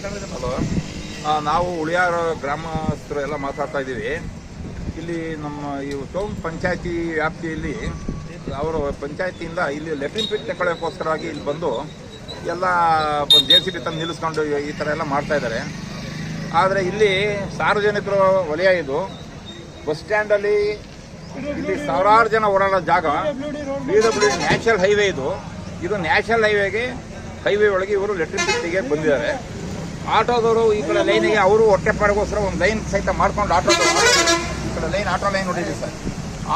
Hello, ನಾವು ಉಳಿಯಾರ ಗ್ರಾಮಸ್ಥರು ಎಲ್ಲ ಮಾತಾಡ್ತಾ ಇದ್ದೀವಿ. ಇಲ್ಲಿ ನಮ್ಮ ಈ ಟೌನ್ ಪಂಚಾಯತಿ ವ್ಯಾಪ್ತಿಯಲ್ಲಿ ಅವರು ಪಂಚಾಯತಿಯಿಂದ ಇಲ್ಲಿ ಲೆಟ್ರಿನ್ ಪಿಟ್ ತಗೊಳ್ಳೋಕ್ಕೋಸ್ಕರವಾಗಿ ಇಲ್ಲಿ ಬಂದು ಎಲ್ಲ JCB ತಂದು ನಿಲ್ಲಿಸ್ಕೊಂಡು ಈ ಥರ ಎಲ್ಲ ಮಾಡ್ತಾ ಇದ್ದಾರೆ. ಆದರೆ ಇಲ್ಲಿ ಸಾರ್ವಜನಿಕರು ವಲಯ ಇದು. ಬಸ್ ಸ್ಟ್ಯಾಂಡಲ್ಲಿ ಇಲ್ಲಿ ಸಾವಿರಾರು ಜನ ಓಡಾಡೋ ಜಾಗ. PWD ನ್ಯಾಷನಲ್ ಹೈವೇ ಇದು ನ್ಯಾಷನಲ್ ಹೈವೇ ಒಳಗೆ ಇವರು ಲೆಟ್ರಿನ್ ಪಿಟ್ಟಿಗೆ ಬಂದಿದ್ದಾರೆ. ಆಟೋದವರು ಈ ಕಡೆ ಲೈನಿಗೆ ಅವರು ಹೊಟ್ಟೆಪಾಡಿಗೋಸ್ಕರ ಒಂದು ಲೈನ್ ಸಹಿತ ಮಾಡ್ಕೊಂಡು ಆಟೋದವರು ಈ ಕಡೆ ಲೈನ್ ಆಟೋ ಲೈನ್ ನೋಡಿದ್ದೀವಿ ಸರ್.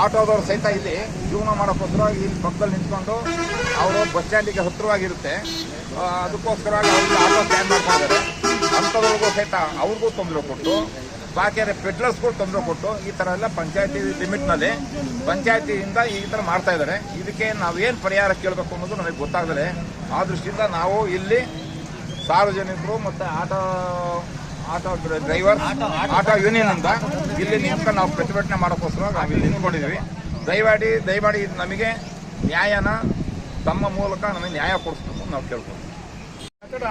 ಆಟೋದವರು ಸಹಿತ ಇಲ್ಲಿ ಜೀವನ ಮಾಡೋಕ್ಕೋಸ್ಕರ ಇಲ್ಲಿ ಪಕ್ಕದಲ್ಲಿ ನಿಂತ್ಕೊಂಡು ಅವರು ಬಸ್ ಸ್ಟ್ಯಾಂಡಿಗೆ ಹತ್ತಿರವಾಗಿರುತ್ತೆ, ಅದಕ್ಕೋಸ್ಕರವಾಗಿ ಅವ್ರಿಗೆ ಆಟೋ ಸ್ಟ್ಯಾಂಡ್ ಮಾಡ್ಕೊಂಡಿದ್ದಾರೆ. ಅಂಥದ್ರಿಗೂ ಸಹಿತ ಅವ್ರಿಗೂ ತೊಂದರೆ ಕೊಟ್ಟು, ಬಾಕಿ ಪೆಡ್ಲರ್ಸ್ಗಳು ತೊಂದರೆ ಕೊಟ್ಟು ಈ ಥರ ಎಲ್ಲ ಪಂಚಾಯತಿ ಲಿಮಿಟ್ನಲ್ಲಿ ಪಂಚಾಯತಿಯಿಂದ ಈ ಥರ ಮಾಡ್ತಾ ಇದ್ದಾರೆ. ಇದಕ್ಕೆ ನಾವೇನು ಪರಿಹಾರ ಕೇಳಬೇಕು ಅನ್ನೋದು ನಮಗೆ ಗೊತ್ತಾಗದೆ, ಆ ದೃಷ್ಟಿಯಿಂದ ನಾವು ಇಲ್ಲಿ ಸಾರ್ವಜನಿಕರು ಮತ್ತು ಆಟೋ ಡ್ರೈವರ್ ಆಟೋ ಯೂನಿಯನ್ನಿಂದ ಇಲ್ಲಿ ನಿಂತ್ಕೊಂಡು ನಾವು ಪ್ರತಿಭಟನೆ ಮಾಡೋಕ್ಕೋಸ್ಕರ ನಾವು ಇಲ್ಲಿ ನಿಂತ್ಕೊಂಡಿದ್ದೀವಿ. ದಯಮಾಡಿ ನಮಗೆ ನ್ಯಾಯನ ತಮ್ಮ ಮೂಲಕ ನಮಗೆ ನ್ಯಾಯ ಕೊಡಿಸ್ಬೇಕು ನಾವು ಕೇಳ್ತೀವಿ. ಕಟ್ಟಡ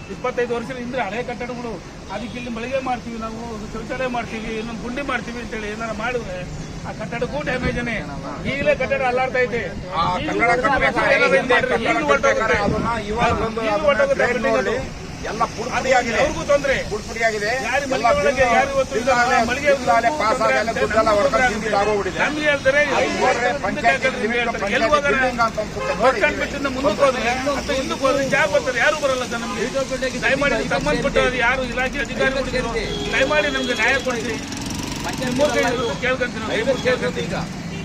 25 ವರ್ಷದ ಹಿಂದೆ ಹಳೆ ಕಟ್ಟಡಗಳು, ಅದಕ್ಕೆ ಇಲ್ಲಿ ಮಳಿಗೆ ಮಾಡ್ತೀವಿ, ನಾವು ಶೌಚಾಲಯ ಮಾಡ್ತೀವಿ, ಇನ್ನೊಂದು ಗುಂಡಿ ಮಾಡ್ತೀವಿ ಅಂತೇಳಿ ಏನಾರು ಮಾಡಿದ್ರೆ ಆ ಕಟ್ಟಡಕ್ಕೂ ಡ್ಯಾಮೇಜನೇ. ಈಗಲೇ ಕಟ್ಟಡ ಅಲ್ಲಾಡ್ತಾ ಇದೆ. ಎಲ್ಲ ಅವ್ರಿಗೂ ತೊಂದರೆ ಪುಡಿಯಾಗಿದೆ. ಯಾರು ಬರಲ್ಲ ಸರ್ ನಮ್ಗೆ. ದಯಮಾಡಿ ಸಂಬಂಧಪಟ್ಟವರು ಯಾರು ಇಲಾಖೆ ಅಧಿಕಾರಿಗಳು ದಯಮಾಡಿ ನಮ್ಗೆ ನ್ಯಾಯ ಕೊಡಿಸಿ ಕೇಳ್ಕೊಂತೀವಿ. ಈಗ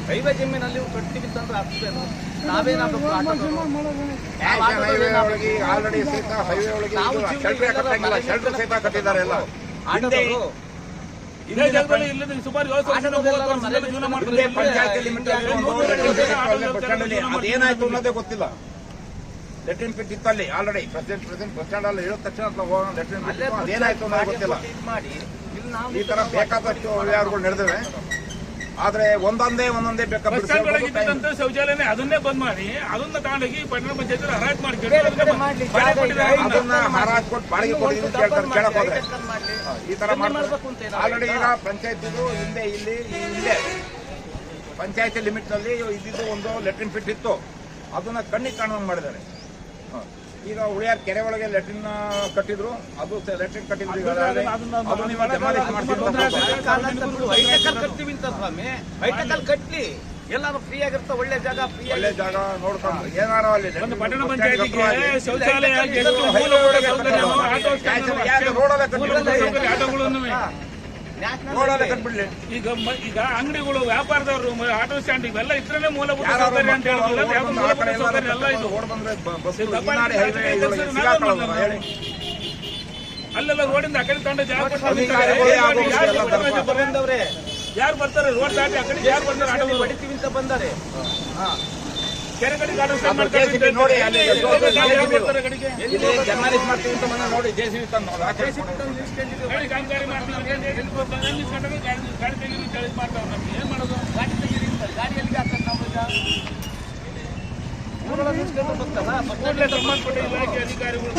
ಹೈವೇ ಜಮೀನಲ್ಲಿ ಕಟ್ತೀವಿ ಅಂತಂದ್ರೆ ಆಗ್ತದೇನು? ನಾವೇನಾಗಬೇಕು? ಆಲ್ರೆಡಿ ಸಹಿತ ಹೈವೇ ಒಳಗೆ ಶೆಲ್ಟರ್ ಸಹಿತ ಕಟ್ಟಿದ್ದಾರೆ ಎಲ್ಲ. ಇದೇ ಜಾಗದಲ್ಲಿ ಇಲ್ಲದ ಸುಮಾರು 7 ಜೀವನ ಮಾಡ್ತಾರೆ. ಪಂಚಾಯತಿ ಲಿಮಿಟ್ ಅದೇನಾಯ್ತು ಅನ್ನೋದೇ ಗೊತ್ತಿಲ್ಲ. ಲೆಟ್ರಿನ್ ಪಿಟ್ ಇತ್ತಲ್ಲಿ ಆಲ್ರೆಡಿ ಪ್ರೆಸಿಡೆಂಟ್ ಬಸ್ ಸ್ಟ್ಯಾಂಡ್ ಅಲ್ಲಿ ಹೇಳಿದ ತಕ್ಷಣ ಲೆಟ್ರಿನ್ ಪಿಟ್ ಅದೇನಾಯ್ತು ಅನ್ನೋದು ಗೊತ್ತಿಲ್ಲ. ಈ ತರ ಬೇಕಾದಷ್ಟು ವ್ಯವಹಾರಗಳು ನಡೆದಿವೆ. ಆದ್ರೆ ಒಂದೊಂದೇ ಬೇಕಾದ ಶೌಚಾಲಯನೇ ಅದನ್ನೇ ಬಂದ್ ಮಾಡಿ ಅದನ್ನ ತಗೊಂಡೋಗಿ ಪಟ್ಟಣ ಪಂಚಾಯತ್ ಹರಾಜ್ ಮಾಡಿ ಅದನ್ನ ಹರಾಜ್ ಕೊಟ್ಟು ಬಾಡಿಗೆ ಕೊಡಿ ಅಂತ ಕೇಳ್ತಾರೆ. ಕೇಳಕ್ ಹೋದ್ರೆ ಈ ತರ ಮಾಡ್ತಾರೆ. ಆಲ್ರೆಡಿ ಈಗ ಪಂಚಾಯತಿದು ಹಿಂದೆ ಪಂಚಾಯತಿ ಲಿಮಿಟ್ ನಲ್ಲಿ ಇದ್ದಿದ್ದು ಒಂದು ಲೆಟ್ರಿನ್ ಪಿಟ್ ಇತ್ತು, ಅದನ್ನ ಕಣ್ಣಿಗೆ ಕಾಣುವಂಗ್ ಮಾಡಿದ್ದಾರೆ. ಈಗ ಉಳಿಯಾರ್ ಕೆರೆ ಒಳಗೆ ಲೆಟ್ರಿನ್ ಕಟ್ಟಿದ್ರು, ಅದು ಲೆಟ್ರಿನ್ ಕಟ್ಟಿದ್ರು ಕಟ್ಲಿ ಎಲ್ಲಾರು ಫ್ರೀ ಆಗಿರ್ತ. ಒಳ್ಳೆ ಜಾಗ ನೋಡ್ಕೊಂಡು ಏನಾರ ಅಲ್ಲಿ ಪಟ್ಟಣ ಪಂಚಾಯತಿಗೆ ಶೌಚಾಲಯ ಈಗ ಅಂಗಡಿಗಳು, ವ್ಯಾಪಾರದವರು, ಆಟೋ ಸ್ಟ್ಯಾಂಡ್ ಇವೆಲ್ಲ ಇದ್ರಲ್ಲೇ ಮೂಲಭೂತ ಸೌಕರ್ಯ ಅಂತ ಹೇಳಿದ್ರೆ ಎಲ್ಲ ಇದು ಅಲ್ಲೆಲ್ಲ ರೋಡಿಂದ ಆ ಕಡೆ ತಂಡ ಜಾಗ ಯಾರು ಬರ್ತಾರೆ? ರೋಡ್ ದಾಟಿ ಆ ಕಡೆ ಯಾರು ಬರ್ತಾರೆ? ಆಟೋ ಹೊಡಿತೀವಿ ಅಂತ ಬಂದಾರೆ. ಕೆರೆ ಕಡೆಗೆ ಆಟೋ ಸ್ಟ್ಯಾಂಡ್ ಮಾಡ್ತಾರೆ ನೋಡಿ, JCB ಕಾಮಗಾರಿ ಮಾಡ್ತೀವಿ, ಗಾಡಿ ತೆಗೀರಿ ಮಾಡ್ತಾವ್ರು. ನಮ್ಗೆ ಏನ್ ಮಾಡೋದು? ಗಾಡಿ ತೆಗೀರಿ ಅಂತ ಗಾಡಿ ಎಲ್ಲಿಗೆ ಹಾಕ್ತಾರೆ ನಾವು? ಈಗ ಊರೊಳಗೆ ಸಂಬಂಧಪಟ್ಟ ಇಲಾಖೆ ಅಧಿಕಾರಿಗಳು